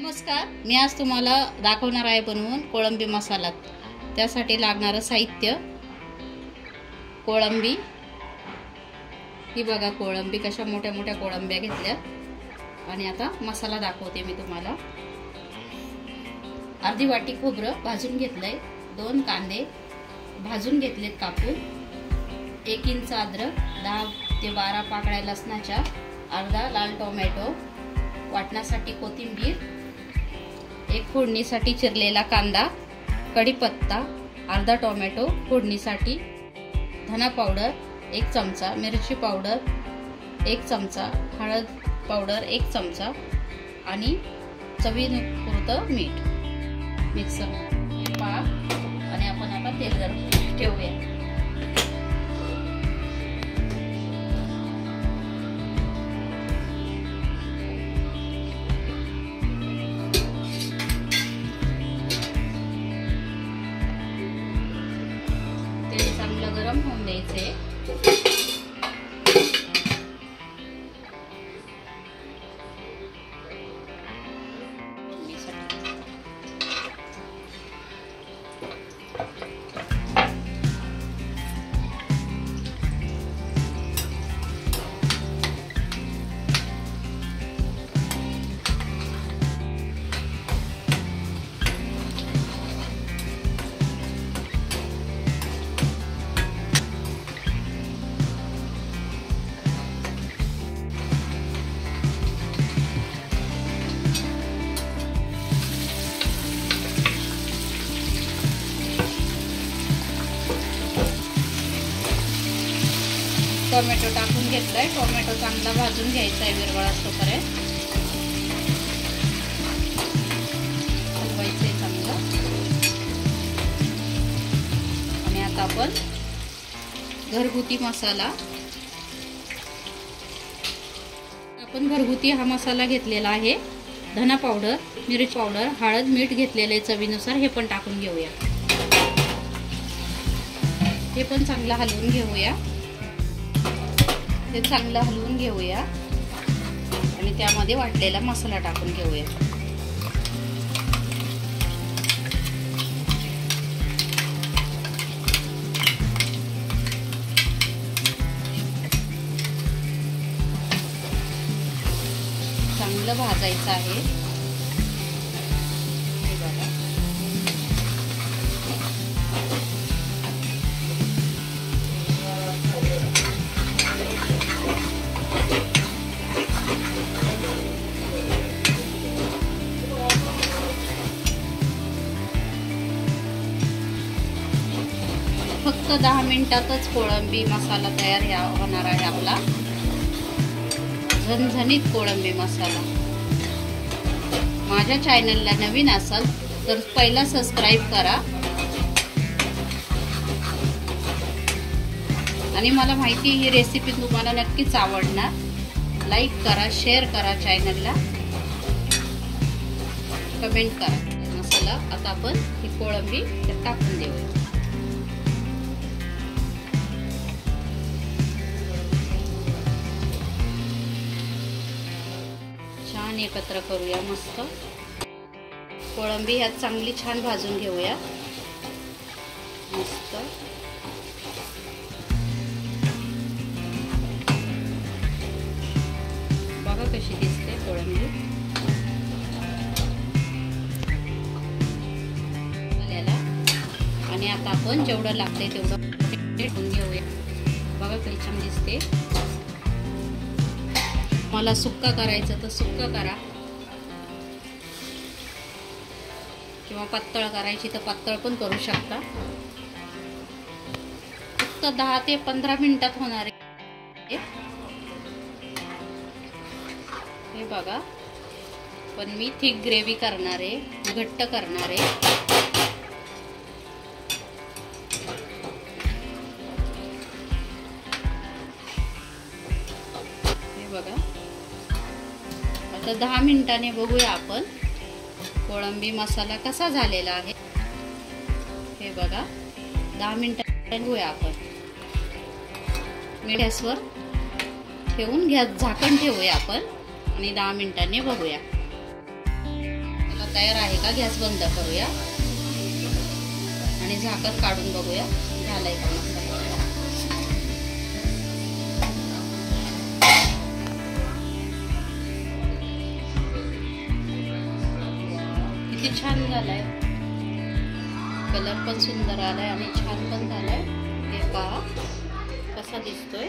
नमस्कार, मी आज तुम्हाला दाखवणार आहे बनवून कोळंबी मसाला। त्यासाठी लागणारे साहित्य कोळंबी। ही बघा कोळंबी कशा मोठ्या मोठ्या कोळंब्या घेतल्या आणि आता मसाला दाखवते मी तुम्हाला। अर्धी वाटी खोबरं भाजून घेतलंय, 2 कांदे भाजून घेतलेत कापून, 1 इंच अद्रक, 10 ते 12 पाकळ्या लसणाच्या, अर्धा लाल टोमॅटो, वाटण्यासाठी कोथिंबीर, 1 फोडणीसाठी चिरलेला कांदा, कढीपत्ता, अर्धा टोमॅटो फोडणीसाठी, धना पावडर 1 चमचा, मिरची पावडर 1 चमचा, हळद पावडर 1 चमचा आणि चवीपुरतं मीठ। मिक्सर पहा आणि आपण आता तेल गरम ठेवूया। तेल चांगलं गरम होऊन द्यायचे। टोमॅटो टाकून घेतलाय, टोमॅटो चांगला भाजून घ्यायचा आहे विरघळास्तोपर्यंत, हलवायचंय चांगलं। आणि आता आपण घरगुती मसाला, हा मसाला घेतलेला आहे। धना पावडर, मिरची पावडर, हळद, मीठ घेतलेले चवीनुसार, हे पण टाकून घेऊया। हे पण चांगलं हलवून घेऊया। ते चांगलं हलवून घेऊया आणि त्यामध्ये वाटलेला मसाला टाकून घेऊया। चांगलं भाजायचं आहे। फक्त 10 मिनिटातच कोळंबी मसाला तयार होणार आहे आपला झणझणीत कोळंबी मसाला। माझ्या चॅनलला नवीन असाल तर पहिला सबस्क्राइब करा आणि मला माहिती ही रेसिपी तुम्हाला नक्कीच आवडणार। लाईक करा, शेअर करा, चॅनलला कमेंट करा। मसाला आता आपण ही कोळंबी टाकून देऊया। छान एकत्र करूया मस्त। कोळंबी ह्यात चांगली छान भाजून घेऊया मस्त। बघा कशी दिसते कोळंबी आणि आता आपण जेवढं लागतंय तेवढं ठेवून घेऊया। बघा कशी छान दिसते। मला सुक्का करायचं तर सुक्का करा किंवा पातळ करायची तर पातळ पण करू शकता। फक्त 10 ते 15 मिनिटात होणार आहे हे बघा। पण मी थिक ग्रेव्ही करणार आहे, घट्ट करणार आहे। हे बघा आता 10 मिनिटांनी बघूया आपण कोळंबी मसाला कसा झालेला आहे। हे बघा 10 मिनिटांनी बघूया आपण। गॅसवर ठेवून झाकण ठेवूया आपण आणि 10 मिनिटांनी बघूया। तयार आहे का गॅस बंद करूया आणि झाकण काढून बघूया झालाय का मसाला. किती छान झालाय, कलर पण सुंदर आलाय आणि छान पण झालाय. हे पहा कसा दिसतोय.